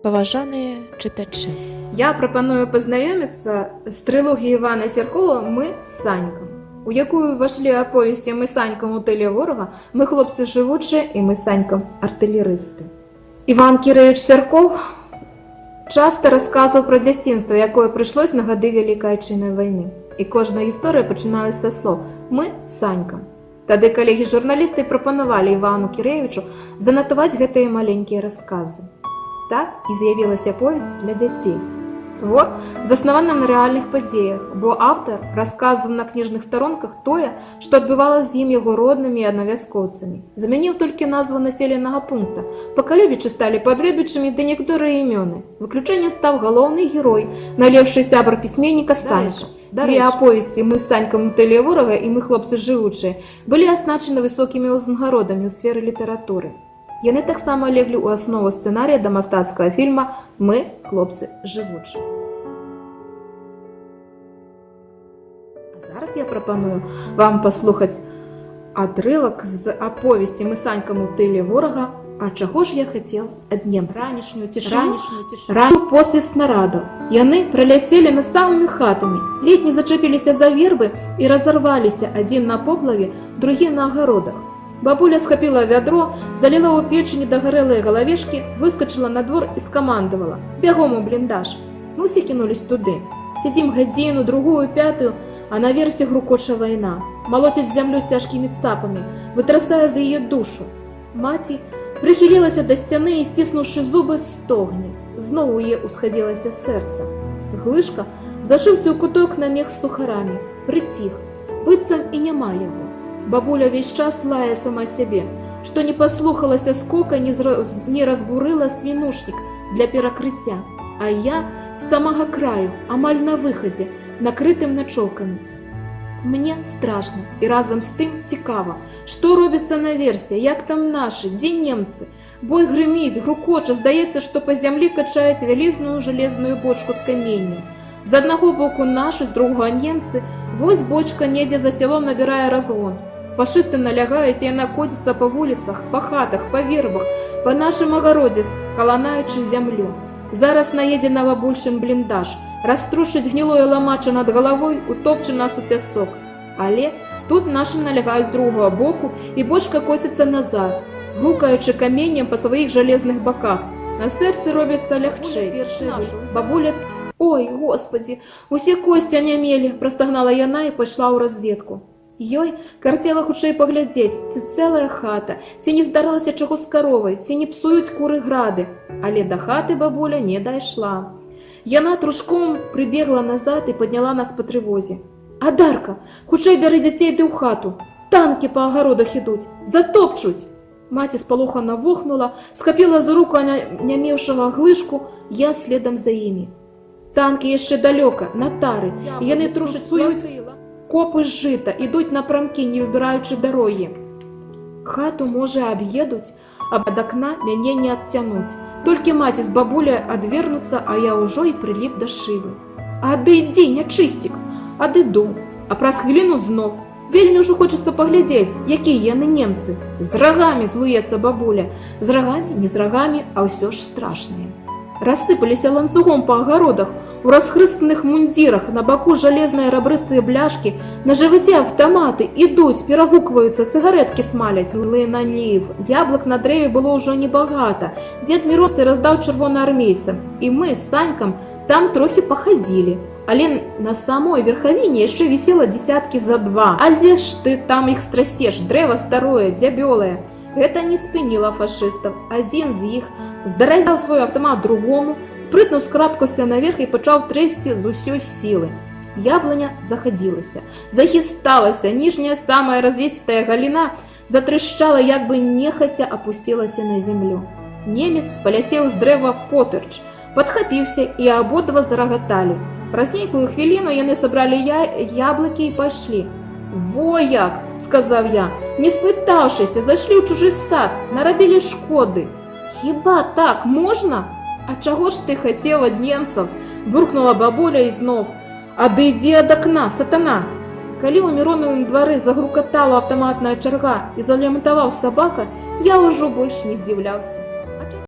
Поважаныя чытачы, Я прапаную пазнаёміцца з трылогіяй Івана Сіркова «Мы з Санькам», у якую ўвайшлі аповесці «Мы з Санькам у тыле ворага», «Мы хлопцы жывучыя» і «Мы з Санькам артылерысты». Іван Кіраевич Сірков часта расказваў пра дзяцінства, якое прыйшлось на гады Вялікай Адчайнай вайны. І кожная гісторыя пачыналася са слоў «Мы з Санькам». Тады калегі-журналісты прапанавалі Івану Кіраевичу занатаваць гэтыя маленькія расказы. Так і з'явілася аповесць для дзяцей. Твор заснаваны на рэальных падзеях, бо аўтар расказваў на кніжных старонках тое, што адбывалася з ім яго роднымі і аднавяскоўцамі. Замяніў толькі назву населенага пункта. Пакалебічы сталі падрэбічамі ды некаторыя імёны. Выключэннем стаў галоўны герой, найлепшы сябар пісьменніка Санька. Дзве аповесці «Мы з Санькам у тыле ворага» і «Мы хлопцы жывучыя» былі адзначаны высокімі ўзнагародамі ў сферы літаратуры. Яны таксама леглі ў аснову сцэнарыя да мастацкага фільма «Мы хлопцы жывучыя». А зараз я прапаную вам паслухаць адрывак з аповесці «Мы з Санькам у тыле ворага», «А чаго ж я хацеў ад немца». Ранішнюю цішыню, посвіст снарядаў. Яны праляцелі над самымі хатамі, ледзь не зачэпіліся за вербы і разарваліся адзін на поплаве, другі на агародах. Бабуля схапіла вядро, заліла ў печы недагарэлыя галавешкі, выскачыла на двор і скамандавала: «Бягом у бліндаж». Мы ўсе кінулись туды. Сядзім гадзіну, другую, пятую, а наверсе грукоча вайна. Малоціць зямлю цяжкімі цапамі, вытрасае за яе душу. Маці прыхілілася да сцяны і, сціснуўшы зубы, стогне. Зноў у яе усхадзілася сэрца. Глышка зашыўся ў куток на мех з сухарамі, прыціх, быццам і няма яго. Бабуля весь час лае сама сябе, што не паслухалася скока, не разбурыла свінушнік для перакрыцця. А я з самага краю, амаль на выхадзе, накрытым начоўкамі. Мне страшна і разам з тым цікава, што робіцца наверсе, як там нашы, дзе немцы. Бой грыміць, грукоча, здаецца, што па зямлі качаюць вялізную жалезную бочку з каменнем. З аднаго боку нашы, з другога немцы, вось бочка недзе за сялом набірае разгон. Фашысты налягаюць, і яна коціцца па вуліцах, па хатах, па вербах, па нашым агародзе, каланаючы зямлю. Зараз наедзе на бабульшын бліндаж, раструшыць гнілое ламача над галавой, утопчы нас у пясок. Але тут нашы налягаюць з другога боку, і бочка коціцца назад, грукаючы каменнем па сваіх жалезных баках. На сэрцы робіцца лягчэй. Бабуля: «Ой, господі, усе косці анямелі», прастагнала яна і пайшла ў разведку. Ёй карцела хутчэй паглядзець, ці цэлая хата, ці не здарылася чаго з каровай, ці не псуюць куры грады. Але да хаты бабуля не дайшла. Яна трушком прыбегла назад і падняла нас па трывозе. «Адарка, хутчэй бяры дзяцей ды ў хату. Танкі па агародах ідуць, затопчуць». Маці спалохана вохнула, схапіла за руку анямеўшага глышку, я следам за імі. Танкі яшчэ далёка, на тары, яны трушаць суюць копы з жыта, ідуць напрамкі, не выбіраючы дарогі. Хату, можа, аб'едуць, а ад акна мяне не адцянуць. Толькі маці з бабуляй адвернуцца, а я ўжо і прыліп да шыбы. «Адыдзі, нячысцік!» Адыду, а праз хвіліну зноў. Вельмі ўжо хочацца паглядзець, якія яны немцы. З рагамі злуецца бабуля. З рагамі, не з рагамі, а ўсё ж страшныя. Рассыпаліся ланцугом па агародах, у расхрыстаных мундзірах, на баку жалезныя рабрыстыя бляшкі, на жываце аўтаматы, ідуць, перагукваюцца, цыгарэткі смаляць. Глы на ліф, яблык на дрэве было ўжо небагата. Дзед Міросы раздаў чырвонаармейцам, і мы з Санькам там трохі пахадзілі. Але на самой верхавіне яшчэ вісела дзесяткі за два. Але ж ты там іх страсеш, дрэва старое, дзябёлае. Гэта не спыніла фашыстаў. Адзін з іх здаравяў свой аўтамат другому, спрытна ўскрапкаўся наверх і пачаў трэсці з усёй сілы. Яблыня захадзілася, захісталася, ніжняя самая развесістая галіна затрышчала, як бы нехаця апусцілася на зямлю. Немец паляцеў з дрэва потырч, падхапіўся, і абодва зарагаталі. Праз нейкую хвіліну яны сабралі яблыкі і пайшлі. «Во як!» – сказаў я, не спытаўшыся, зайшлі ў чужы сад, нарабілі шкоды. «Хіба так можна? А чаго ж ты хацеў ад немцаў?» – буркнула бабуля ізноў. «Адыдзі ад акна, сатана!» Калі ў Міронавым двары загрукатала аўтаматная чарга і залямантаваў сабака, я ўжо больш не здзіўляўся.